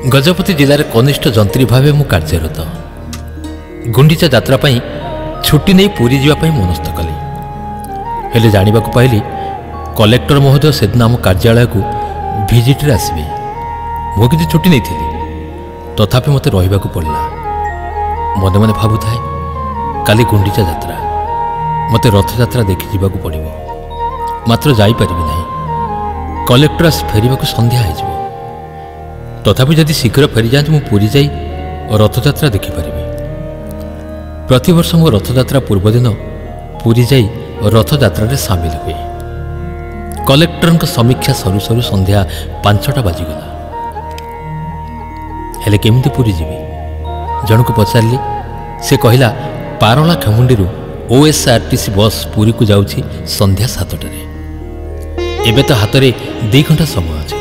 गजपति जिले में कनिष्ठ जंत्री भाव मु कार्यरत। गुंडीचा यात्रा पाई छुट्टी नहीं पुरी जावाई मनस्थ कली। हेले जाना पाइली कलेक्टर महोदय से दिन आम कार्यालय को भिजिट्रे आसबे। मु कि छुट्टी नहीं थी, तथापि मत रहा पड़ा। मन मन भावुए काली गुंडीचा यात्रा, मत रथ यात्रा देखी जावाक पड़ो, मात्र जापर ना। कलेक्टर आस फेरवा संध्या हो, तथापि जदि शीघ्र फेरी जाए मु पुरी जाई रथयात्रा देखिपारि। प्रतिवर्ष मो रथयात्रा पूर्वदिन पुरी जाई रथयात्रा सामिल हुए। कलेक्टर समीक्षा सरू सरू संध्या 5टा बाजिगला। हेले केमिति पुरी जीवी जनक पचारि। से कहला पारला खेमुंडी OSRTC बस पुरी को जाउछि संध्या 7टारे। एबे तो हाथ में 2 घंटा समय अच्छे,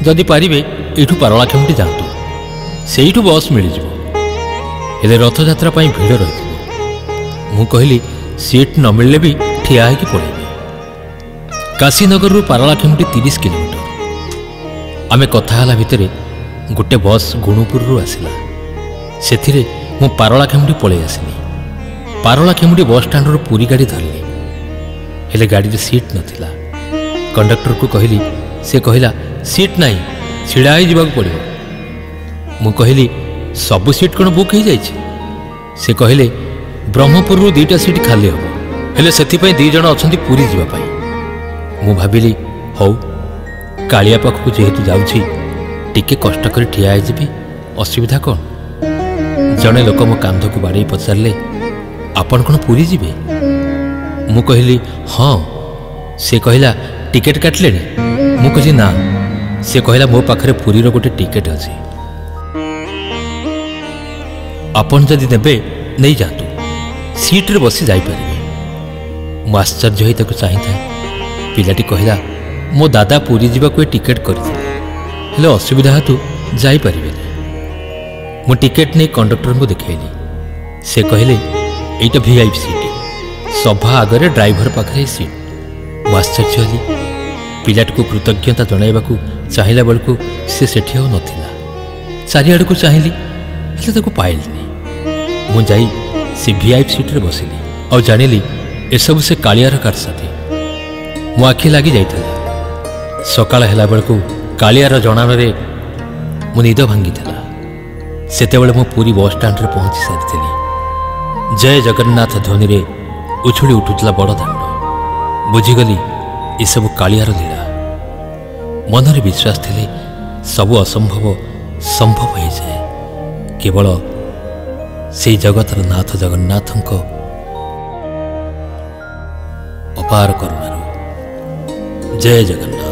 जदि पारे यू पारला खेमुंडी जातु, से बस मिल जाए। रथयात्रा भिड़ रही। मु कहली सीट न मिलले भी ठिया होगी पड़े। काशीनगर पारला खेमुंडी 30 किलोमीटर। आमे कथा भितर गोटे बस गुणुपुर आसला। से मु पारला खेमुंडी पलि आसली। पारला खेमुंडी बस स्टाण्ड पूरी गाड़ी धरली। हेले गाड़ी सीट नथिला। कंडक्टर को कहली, से कहला सीट नहीं, छिड़ा ही जावाक पड़ो। मु कहली सबु सीट कौन बुक हो जाइए? से कहले ब्रह्मपुर 2टा सीट खाली हम, हेले सेथिपाई 2 जण अछंती पुरी जीवापाई। मु भाविली हौ कालिया पाखु जेहेतु जाउछि टिके कष्ट कर ठिया होइजिबी, असुविधा कौन? जड़े लोक मो कांध को बाड़े पचारे आपण कौन पुरी जीवे? मु कहली हाँ। से कहला टिकेट काटले? मु कहली ना। से कहला मो पाखरे पुरीर गोटे टिकेट अच्छे, आपण जदि नेबे नहीं जातु, सीट्रे बसी जाइपारे। मु आश्चर्य होई ताकु चाहि था। पिलाटी कहला मो दादा पुरी जीवाक टिकेट करथिले, हेले असुविधा हेतु जाइपारिबेनि। मु टिकेट नहीं कंडक्टर को देखैली। से कहले एटा VIP सीट, सभा आगरे ड्राइवर पाखरे सीट। मु आश्चर्य होली। पिलाटी को कृतज्ञता जणाइबाकू चाहिला बेलू से सेठी आउ नथिला। चारिआड़ को चाहिली, हेले ताकू पाइलिनी। मु जाई से VIP सीट्रे बसिली और जानिली एसबू से कालियार कारसाथी। मो आखि लगी जाइଥିଲା। सकाळ हेला बेलू कालियार जणाणरे मो निद भांगिଥିଲା। सेतेबेले मो पूरी बस स्टाण्ड रे पहुंची सारिथिली। जय जगन्नाथ ध्वनि रे उछुली उठुतला बड़ दाण्ड। बुझीगली ए सब कालियार लीला। मनरे विश्वास थिले सबु असंभव संभव हो जाए केवल से जगतर नाथ जगन्नाथंक अपार करुणारू। जय जगन्नाथ।